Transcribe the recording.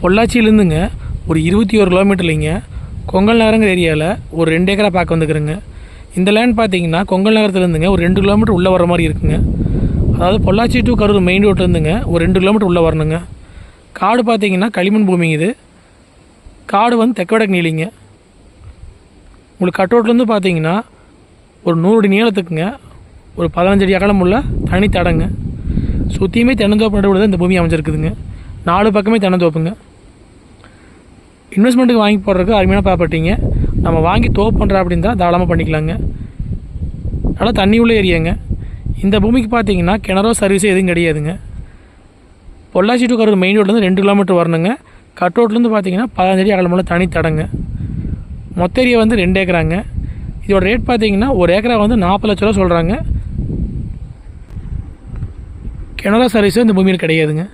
பொள்ளாச்சியிலேருந்துங்க ஒரு 21 கிலோமீட்டர்லிங்க கொங்கல் நகரங்கிற ஏரியாவில் ஒரு 2 ஏக்கரா பார்க்க வந்துக்கிறேங்க. இந்த லேண்ட் பார்த்தீங்கன்னா கொங்கல் நகரத்துலேருந்துங்க ஒரு 2 கிலோமீட்டர் உள்ளே வர மாதிரி இருக்குங்க. அதாவது பொள்ளாச்சி டு கரூர் மெயின் ரோட்லேருந்துங்க ஒரு 2 கிலோமீட்டர் உள்ளே வரணுங்க. காடு பார்த்தீங்கன்னா களிமண் பூமிங்க. இது காடு வந்து தெற்கு வடக்கு நீளிங்க. உங்களுக்கு கட் ரோட்லேருந்து பார்த்தீங்கன்னா ஒரு 100 அடி நீளத்துக்குங்க ஒரு 15 அடி அகலம் உள்ள தனி தடங்க. சுற்றியுமே தென்னந்தோப்பு நடுவில் தான் இந்த பூமி அமைஞ்சிருக்குதுங்க. 4 பக்கமே தென்னந்தோப்புங்க. இன்வெஸ்ட்மெண்ட்டுக்கு வாங்கி போடுறதுக்கு அருமையான ப்ராப்பர்ட்டிங்க. நம்ம வாங்கி தோப்பு பண்ணுறா அப்படின்னு தான் தாராளமாக பண்ணிக்கலாங்க. நல்லா தண்ணி உள்ள ஏரியாங்க. இந்த பூமிக்கு பார்த்தீங்கன்னா கிணறோ சர்வீஸோ எதுவும் கிடையாதுங்க. பொள்ளாச்சி டு கரூர் மெயின் ரோட்லேருந்து 2 கிலோமீட்டர் வரணுங்க. கட் ரோட்லேருந்து பார்த்தீங்கன்னா 15 அடி அகலமுள்ள தனி தடங்க. மொத்த ஏரியா வந்து 2 ஏக்கராங்க. இதோட ரேட் பார்த்தீங்கன்னா ஒரு ஏக்கரா வந்து 40 லட்ச ரூபா சொல்கிறாங்க. கிணறோ சர்வீஸோ இந்த பூமியில் கிடையாதுங்க.